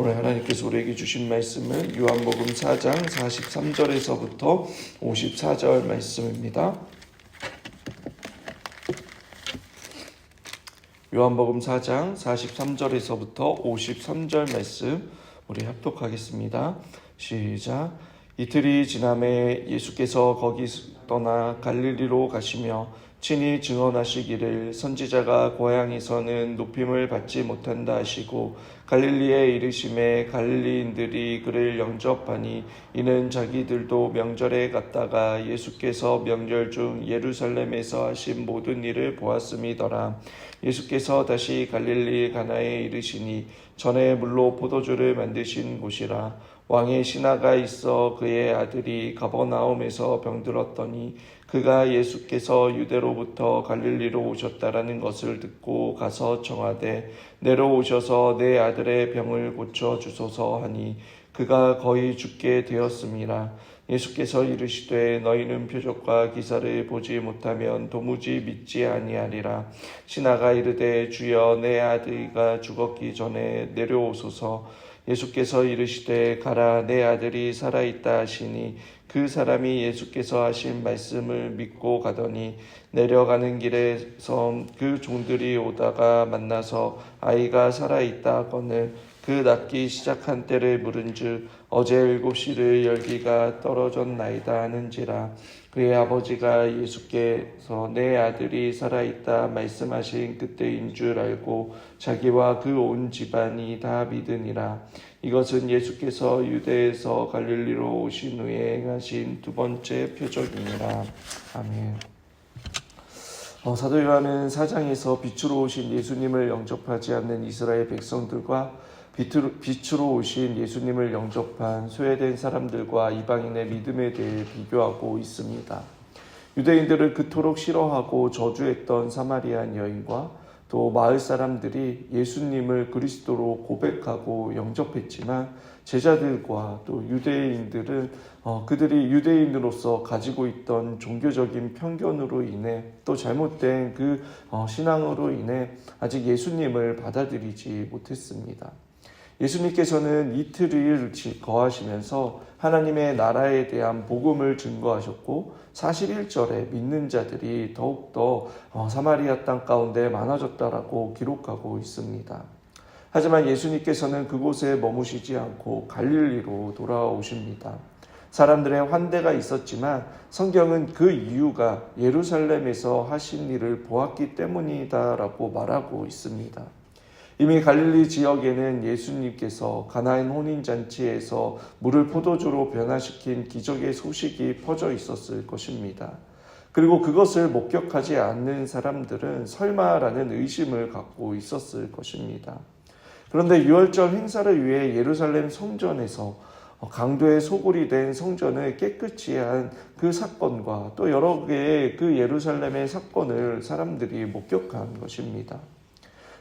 오늘 하나님께서 우리에게 주신 말씀은 요한복음 4장 43절에서부터 54절 말씀입니다. 요한복음 4장 43절에서부터 53절 말씀 우리 합독하겠습니다. 시작. 이틀이 지남에 예수께서 거기 떠나 갈릴리로 가시며 친히 증언하시기를 선지자가 고향에서는 높임을 받지 못한다 하시고 갈릴리에 이르심에 갈릴리인들이 그를 영접하니 이는 자기들도 명절에 갔다가 예수께서 명절 중 예루살렘에서 하신 모든 일을 보았음이더라. 예수께서 다시 갈릴리 가나에 이르시니 전에 물로 포도주를 만드신 곳이라. 왕의 신하가 있어 그의 아들이 가버나움에서 병들었더니 그가 예수께서 유대로부터 갈릴리로 오셨다라는 것을 듣고 가서 청하되 내려오셔서 내 아들의 병을 고쳐 주소서 하니 그가 거의 죽게 되었음이라. 예수께서 이르시되 너희는 표적과 기사를 보지 못하면 도무지 믿지 아니하리라. 신하가 이르되 주여 내 아들이가 죽었기 전에 내려오소서. 예수께서 이르시되 가라 내 아들이 살아있다 하시니 그 사람이 예수께서 하신 말씀을 믿고 가더니 내려가는 길에서 그 종들이 오다가 만나서 아이가 살아있다 하거늘 그 낫기 시작한 때를 물은즉 어제 7시를 열기가 떨어졌나이다 하는지라. 그의 아버지가 예수께서 내 아들이 살아있다 말씀하신 그때인 줄 알고 자기와 그 온 집안이 다 믿으니라. 이것은 예수께서 유대에서 갈릴리로 오신 후에 행하신 두 번째 표적이니라. 아멘. 사도 요한은 4장에서 빛으로 오신 예수님을 영접하지 않는 이스라엘 백성들과 빛으로 오신 예수님을 영접한 소외된 사람들과 이방인의 믿음에 대해 비교하고 있습니다. 유대인들을 그토록 싫어하고 저주했던 사마리안 여인과 또 마을 사람들이 예수님을 그리스도로 고백하고 영접했지만 제자들과 또 유대인들은 그들이 유대인으로서 가지고 있던 종교적인 편견으로 인해 또 잘못된 그 신앙으로 인해 아직 예수님을 받아들이지 못했습니다. 예수님께서는 이틀을 거하시면서 하나님의 나라에 대한 복음을 증거하셨고 41절에 믿는 자들이 더욱더 사마리아 땅 가운데 많아졌다라고 기록하고 있습니다. 하지만 예수님께서는 그곳에 머무시지 않고 갈릴리로 돌아오십니다. 사람들의 환대가 있었지만 성경은 그 이유가 예루살렘에서 하신 일을 보았기 때문이다라고 말하고 있습니다. 이미 갈릴리 지역에는 예수님께서 가나안 혼인잔치에서 물을 포도주로 변화시킨 기적의 소식이 퍼져 있었을 것입니다. 그리고 그것을 목격하지 않는 사람들은 설마라는 의심을 갖고 있었을 것입니다. 그런데 유월절 행사를 위해 예루살렘 성전에서 강도의 소굴이 된 성전을 깨끗이 한 그 사건과 또 여러 개의 그 예루살렘의 사건을 사람들이 목격한 것입니다.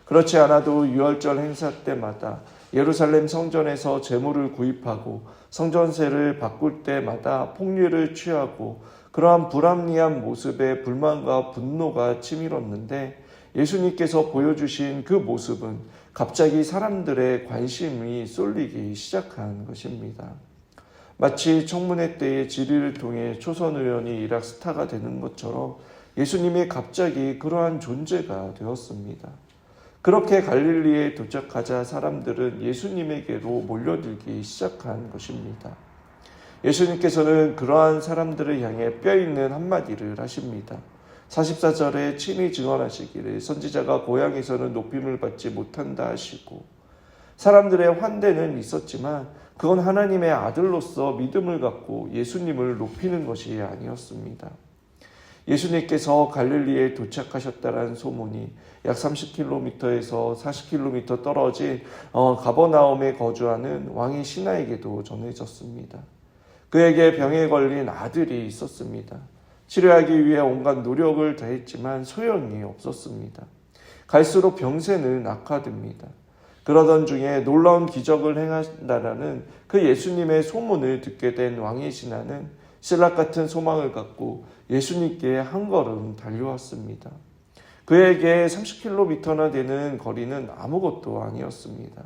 그렇지 않아도 유월절 행사 때마다 예루살렘 성전에서 제물을 구입하고 성전세를 바꿀 때마다 폭류를 취하고 그러한 불합리한 모습에 불만과 분노가 치밀었는데 예수님께서 보여주신 그 모습은 갑자기 사람들의 관심이 쏠리기 시작한 것입니다. 마치 청문회 때의 질의를 통해 초선 의원이 일학 스타가 되는 것처럼 예수님이 갑자기 그러한 존재가 되었습니다. 그렇게 갈릴리에 도착하자 사람들은 예수님에게로 몰려들기 시작한 것입니다. 예수님께서는 그러한 사람들을 향해 뼈있는 한마디를 하십니다. 44절에 친히 증언하시기를 선지자가 고향에서는 높임을 받지 못한다 하시고 사람들의 환대는 있었지만 그건 하나님의 아들로서 믿음을 갖고 예수님을 높이는 것이 아니었습니다. 예수님께서 갈릴리에 도착하셨다는 소문이 약 30km에서 40km 떨어진 가버나움에 거주하는 왕의 신하에게도 전해졌습니다. 그에게 병에 걸린 아들이 있었습니다. 치료하기 위해 온갖 노력을 다했지만 소용이 없었습니다. 갈수록 병세는 악화됩니다. 그러던 중에 놀라운 기적을 행한다라는 그 예수님의 소문을 듣게 된 왕의 신하는 신락 같은 소망을 갖고 예수님께 한 걸음 달려왔습니다. 그에게 30km나 되는 거리는 아무것도 아니었습니다.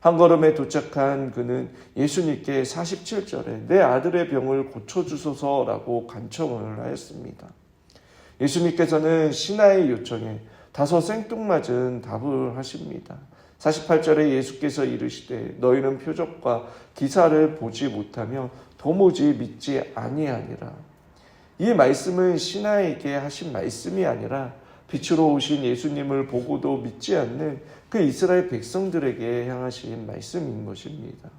한 걸음에 도착한 그는 예수님께 47절에 내 아들의 병을 고쳐주소서라고 간청을 하였습니다. 예수님께서는 신하의 요청에 다소 생뚱맞은 답을 하십니다. 48절에 예수께서 이르시되 너희는 표적과 기사를 보지 못하며 도무지 믿지 아니하니라. 이 말씀은 신하에게 하신 말씀이 아니라 빛으로 오신 예수님을 보고도 믿지 않는 그 이스라엘 백성들에게 향하신 말씀인 것입니다.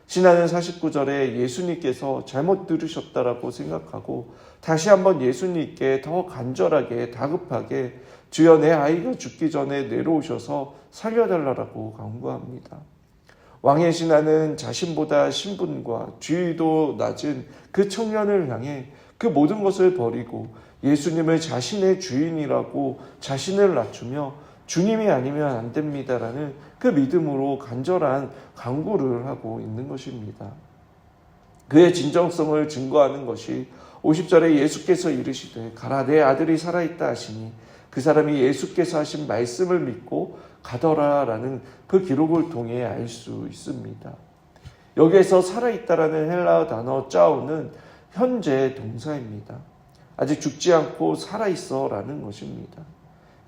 신하는 49절에 예수님께서 잘못 들으셨다라고 생각하고 다시 한번 예수님께 더 간절하게 다급하게 주여 내 아이가 죽기 전에 내려오셔서 살려달라고 간구합니다. 왕의 신하는 자신보다 신분과 지위도 낮은 그 청년을 향해 그 모든 것을 버리고 예수님을 자신의 주인이라고 자신을 낮추며 주님이 아니면 안 됩니다라는 그 믿음으로 간절한 간구를 하고 있는 것입니다. 그의 진정성을 증거하는 것이 50절에 예수께서 이르시되 가라 내 아들이 살아있다 하시니 그 사람이 예수께서 하신 말씀을 믿고 가더라라는 그 기록을 통해 알 수 있습니다. 여기에서 살아있다라는 헬라어 단어 짜오는 현재 동사입니다. 아직 죽지 않고 살아있어라는 것입니다.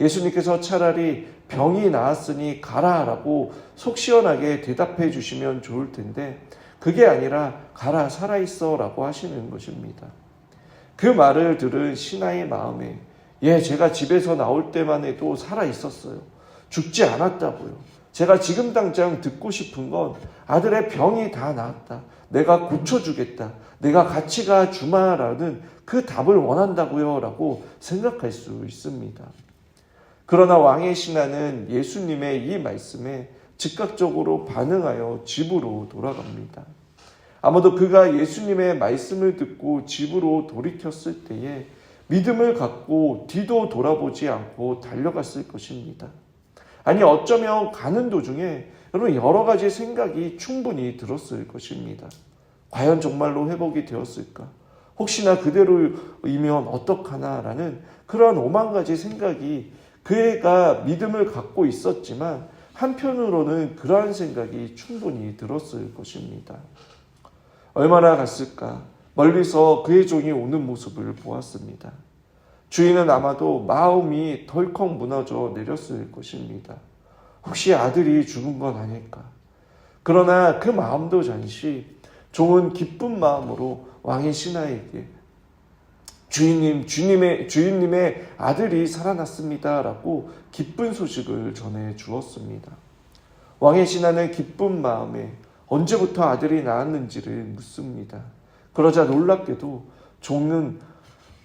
예수님께서 차라리 병이 나았으니 가라라고 속 시원하게 대답해 주시면 좋을 텐데 그게 아니라 가라 살아있어라고 하시는 것입니다. 그 말을 들은 신하의 마음에 제가 집에서 나올 때만 해도 살아있었어요. 죽지 않았다고요. 제가 지금 당장 듣고 싶은 건 아들의 병이 다 나았다. 내가 고쳐주겠다. 내가 같이 가 주마라는 그 답을 원한다고요 라고 생각할 수 있습니다. 그러나 왕의 신하는 예수님의 이 말씀에 즉각적으로 반응하여 집으로 돌아갑니다. 아마도 그가 예수님의 말씀을 듣고 집으로 돌이켰을 때에 믿음을 갖고 뒤도 돌아보지 않고 달려갔을 것입니다. 아니 어쩌면 가는 도중에 여러분 여러 가지 생각이 충분히 들었을 것입니다. 과연 정말로 회복이 되었을까? 혹시나 그대로이면 어떡하나라는 그런 오만 가지 생각이 그가 믿음을 갖고 있었지만 한편으로는 그러한 생각이 충분히 들었을 것입니다. 얼마나 갔을까? 멀리서 그의 종이 오는 모습을 보았습니다. 주인은 아마도 마음이 덜컥 무너져 내렸을 것입니다. 혹시 아들이 죽은 건 아닐까? 그러나 그 마음도 잠시 종은 기쁜 마음으로 왕의 신하에게 주인님의 아들이 살아났습니다라고 기쁜 소식을 전해 주었습니다. 왕의 신하는 기쁜 마음에 언제부터 아들이 낳았는지를 묻습니다. 그러자 놀랍게도 종은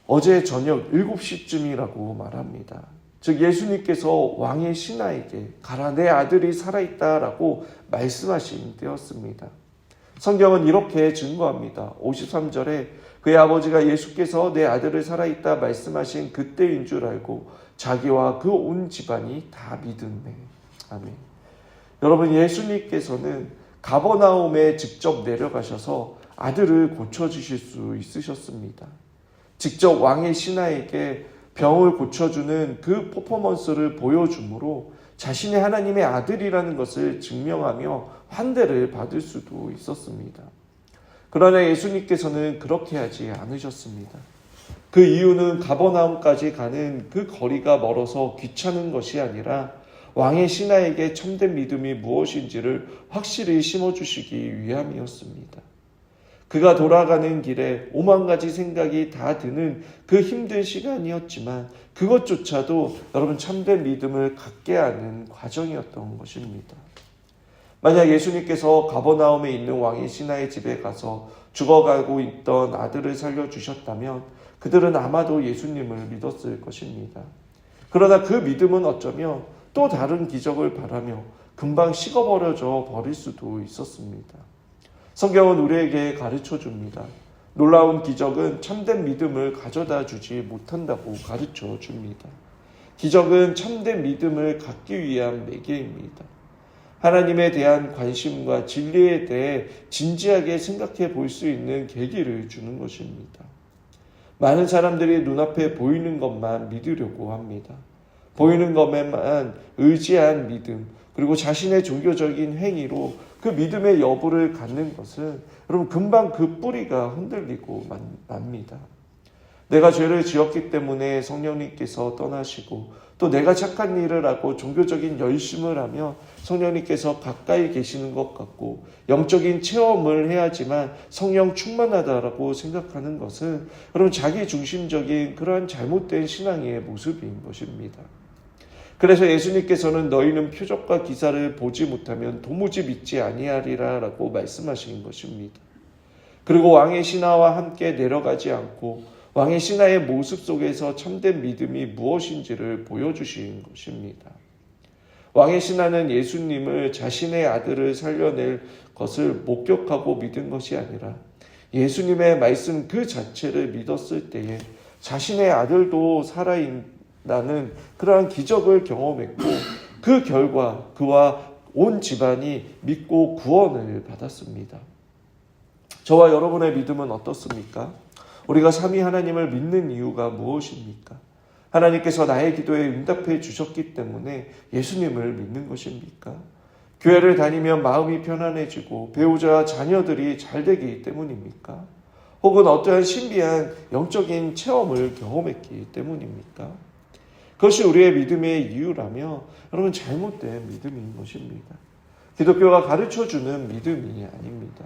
어제 저녁 7시쯤이라고 말합니다. 즉 예수님께서 왕의 신하에게 가라 내 아들이 살아있다라고 말씀하신 때였습니다. 성경은 이렇게 증거합니다. 53절에 그의 아버지가 예수께서 내 아들을 살아있다 말씀하신 그때인 줄 알고 자기와 그 온 집안이 다 믿음에. 아멘. 여러분 예수님께서는 가버나움에 직접 내려가셔서 아들을 고쳐주실 수 있으셨습니다. 직접 왕의 신하에게 병을 고쳐주는 그 퍼포먼스를 보여주므로 자신이 하나님의 아들이라는 것을 증명하며 환대를 받을 수도 있었습니다. 그러나 예수님께서는 그렇게 하지 않으셨습니다. 그 이유는 가버나움까지 가는 그 거리가 멀어서 귀찮은 것이 아니라 왕의 신하에게 참된 믿음이 무엇인지를 확실히 심어주시기 위함이었습니다. 그가 돌아가는 길에 오만 가지 생각이 다 드는 그 힘든 시간이었지만 그것조차도 여러분 참된 믿음을 갖게 하는 과정이었던 것입니다. 만약 예수님께서 가버나움에 있는 왕의 신하의 집에 가서 죽어가고 있던 아들을 살려주셨다면 그들은 아마도 예수님을 믿었을 것입니다. 그러나 그 믿음은 어쩌면 또 다른 기적을 바라며 금방 식어버려져 버릴 수도 있었습니다. 성경은 우리에게 가르쳐 줍니다. 놀라운 기적은 참된 믿음을 가져다 주지 못한다고 가르쳐 줍니다. 기적은 참된 믿음을 갖기 위한 매개입니다. 하나님에 대한 관심과 진리에 대해 진지하게 생각해 볼 수 있는 계기를 주는 것입니다. 많은 사람들이 눈앞에 보이는 것만 믿으려고 합니다. 보이는 것에만 의지한 믿음, 그리고 자신의 종교적인 행위로 그 믿음의 여부를 갖는 것은 여러분 금방 그 뿌리가 흔들리고 맙니다. 내가 죄를 지었기 때문에 성령님께서 떠나시고 또 내가 착한 일을 하고 종교적인 열심을 하며 성령님께서 가까이 계시는 것 같고 영적인 체험을 해야지만 성령 충만하다라고 생각하는 것은 여러분 자기 중심적인 그러한 잘못된 신앙의 모습인 것입니다. 그래서 예수님께서는 너희는 표적과 기사를 보지 못하면 도무지 믿지 아니하리라 라고 말씀하신 것입니다. 그리고 왕의 신하와 함께 내려가지 않고 왕의 신하의 모습 속에서 참된 믿음이 무엇인지를 보여주신 것입니다. 왕의 신하는 예수님을 자신의 아들을 살려낼 것을 목격하고 믿은 것이 아니라 예수님의 말씀 그 자체를 믿었을 때에 자신의 아들도 살아있다는 그러한 기적을 경험했고 그 결과 그와 온 집안이 믿고 구원을 받았습니다. 저와 여러분의 믿음은 어떻습니까? 우리가 삼위 하나님을 믿는 이유가 무엇입니까? 하나님께서 나의 기도에 응답해 주셨기 때문에 예수님을 믿는 것입니까? 교회를 다니면 마음이 편안해지고 배우자와 자녀들이 잘 되기 때문입니까? 혹은 어떠한 신비한 영적인 체험을 경험했기 때문입니까? 그것이 우리의 믿음의 이유라며 여러분 잘못된 믿음인 것입니다. 기독교가 가르쳐주는 믿음이 아닙니다.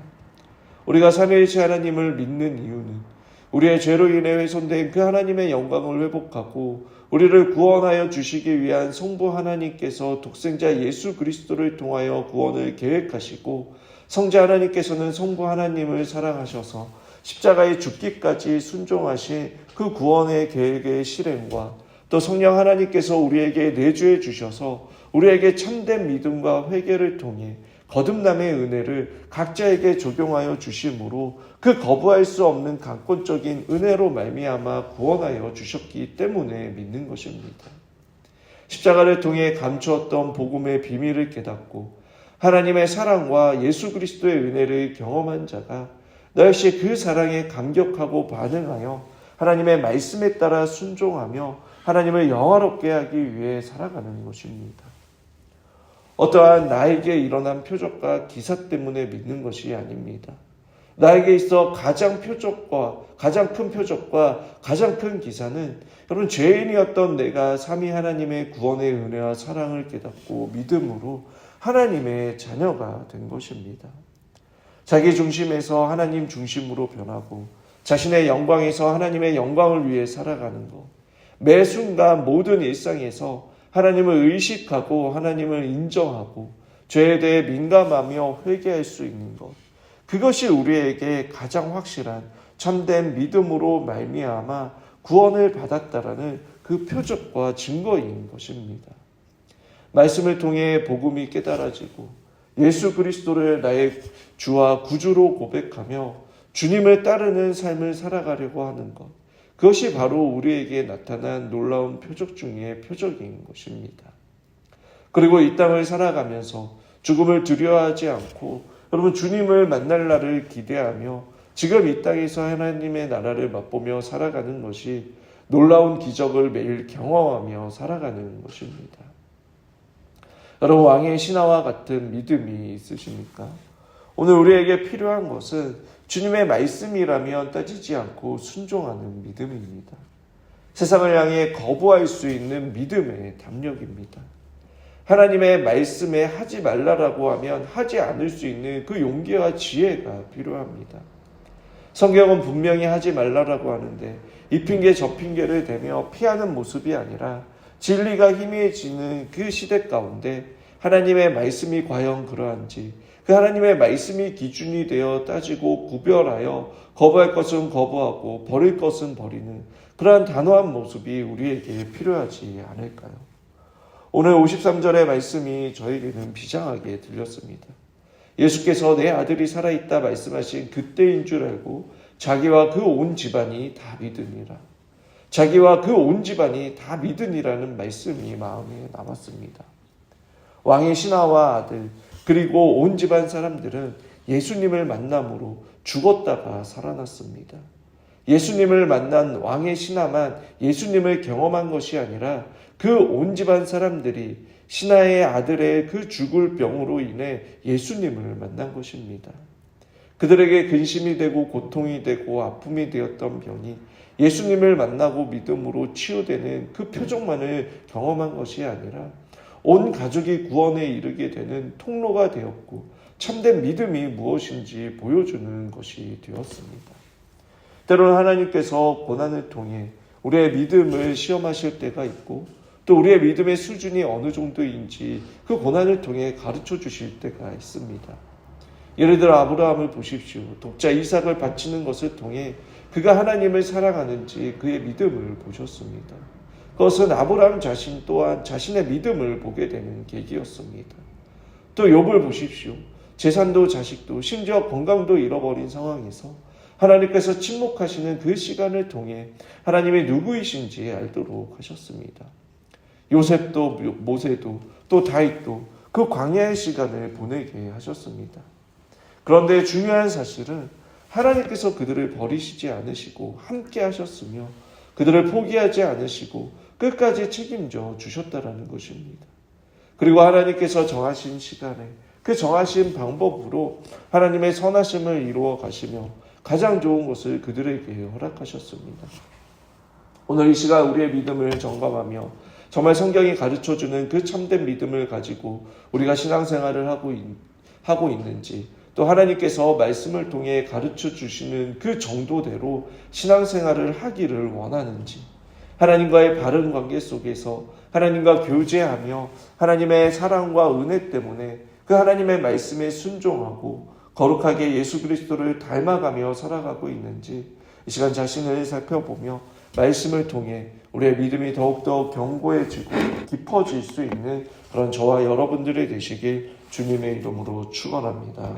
우리가 삼위일체 하나님을 믿는 이유는 우리의 죄로 인해 훼손된 그 하나님의 영광을 회복하고 우리를 구원하여 주시기 위한 성부 하나님께서 독생자 예수 그리스도를 통하여 구원을 계획하시고 성자 하나님께서는 성부 하나님을 사랑하셔서 십자가에 죽기까지 순종하신 그 구원의 계획의 실행과 또 성령 하나님께서 우리에게 내주해 주셔서 우리에게 참된 믿음과 회개를 통해 거듭남의 은혜를 각자에게 적용하여 주심으로 그 거부할 수 없는 강권적인 은혜로 말미암아 구원하여 주셨기 때문에 믿는 것입니다. 십자가를 통해 감추었던 복음의 비밀을 깨닫고 하나님의 사랑과 예수 그리스도의 은혜를 경험한 자가 나 역시 그 사랑에 감격하고 반응하여 하나님의 말씀에 따라 순종하며 하나님을 영화롭게 하기 위해 살아가는 것입니다. 어떠한 나에게 일어난 표적과 기사 때문에 믿는 것이 아닙니다. 나에게 있어 가장 큰 표적과 가장 큰 기사는 여러분 죄인이었던 내가 삼위 하나님의 구원의 은혜와 사랑을 깨닫고 믿음으로 하나님의 자녀가 된 것입니다. 자기 중심에서 하나님 중심으로 변하고 자신의 영광에서 하나님의 영광을 위해 살아가는 것, 매 순간 모든 일상에서 하나님을 의식하고 하나님을 인정하고 죄에 대해 민감하며 회개할 수 있는 것, 그것이 우리에게 가장 확실한 참된 믿음으로 말미암아 구원을 받았다라는 그 표적과 증거인 것입니다. 말씀을 통해 복음이 깨달아지고 예수 그리스도를 나의 주와 구주로 고백하며 주님을 따르는 삶을 살아가려고 하는 것, 그것이 바로 우리에게 나타난 놀라운 표적 중의 표적인 것입니다. 그리고 이 땅을 살아가면서 죽음을 두려워하지 않고 여러분 주님을 만날 날을 기대하며 지금 이 땅에서 하나님의 나라를 맛보며 살아가는 것이 놀라운 기적을 매일 경험하며 살아가는 것입니다. 여러분 왕의 신하와 같은 믿음이 있으십니까? 오늘 우리에게 필요한 것은 주님의 말씀이라면 따지지 않고 순종하는 믿음입니다. 세상을 향해 거부할 수 있는 믿음의 담력입니다. 하나님의 말씀에 하지 말라라고 하면 하지 않을 수 있는 그 용기와 지혜가 필요합니다. 성경은 분명히 하지 말라라고 하는데 이 핑계 저 핑계를 대며 피하는 모습이 아니라 진리가 희미해지는 그 시대 가운데 하나님의 말씀이 과연 그러한지 그 하나님의 말씀이 기준이 되어 따지고 구별하여 거부할 것은 거부하고 버릴 것은 버리는 그러한 단호한 모습이 우리에게 필요하지 않을까요? 오늘 53절의 말씀이 저에게는 비장하게 들렸습니다. 예수께서 내 아들이 살아있다 말씀하신 그때인 줄 알고 자기와 그 온 집안이 다 믿으니라. 자기와 그 온 집안이 다 믿으니라는 말씀이 마음에 남았습니다. 왕의 신하와 아들 그리고 온 집안 사람들은 예수님을 만남으로 죽었다가 살아났습니다. 예수님을 만난 왕의 신하만 예수님을 경험한 것이 아니라 그 온 집안 사람들이 신하의 아들의 그 죽을 병으로 인해 예수님을 만난 것입니다. 그들에게 근심이 되고 고통이 되고 아픔이 되었던 병이 예수님을 만나고 믿음으로 치유되는 그 표정만을 경험한 것이 아니라 온 가족이 구원에 이르게 되는 통로가 되었고 참된 믿음이 무엇인지 보여주는 것이 되었습니다. 때로는 하나님께서 고난을 통해 우리의 믿음을 시험하실 때가 있고 또 우리의 믿음의 수준이 어느 정도인지 그 고난을 통해 가르쳐 주실 때가 있습니다. 예를 들어 아브라함을 보십시오. 독자 이삭을 바치는 것을 통해 그가 하나님을 사랑하는지 그의 믿음을 보셨습니다. 그것은 아브라함 자신 또한 자신의 믿음을 보게 되는 계기였습니다. 또 욥을 보십시오. 재산도 자식도 심지어 건강도 잃어버린 상황에서 하나님께서 침묵하시는 그 시간을 통해 하나님이 누구이신지 알도록 하셨습니다. 요셉도 모세도 또 다윗도 그 광야의 시간을 보내게 하셨습니다. 그런데 중요한 사실은 하나님께서 그들을 버리시지 않으시고 함께 하셨으며 그들을 포기하지 않으시고 끝까지 책임져 주셨다라는 것입니다. 그리고 하나님께서 정하신 시간에 그 정하신 방법으로 하나님의 선하심을 이루어 가시며 가장 좋은 것을 그들에게 허락하셨습니다. 오늘 이 시간 우리의 믿음을 점검하며 정말 성경이 가르쳐주는 그 참된 믿음을 가지고 우리가 신앙생활을 하고 있는지 또 하나님께서 말씀을 통해 가르쳐 주시는 그 정도대로 신앙생활을 하기를 원하는지 하나님과의 바른 관계 속에서 하나님과 교제하며 하나님의 사랑과 은혜 때문에 그 하나님의 말씀에 순종하고 거룩하게 예수 그리스도를 닮아가며 살아가고 있는지 이 시간 자신을 살펴보며 말씀을 통해 우리의 믿음이 더욱더 견고해지고 깊어질 수 있는 그런 저와 여러분들이 되시길 주님의 이름으로 축원합니다.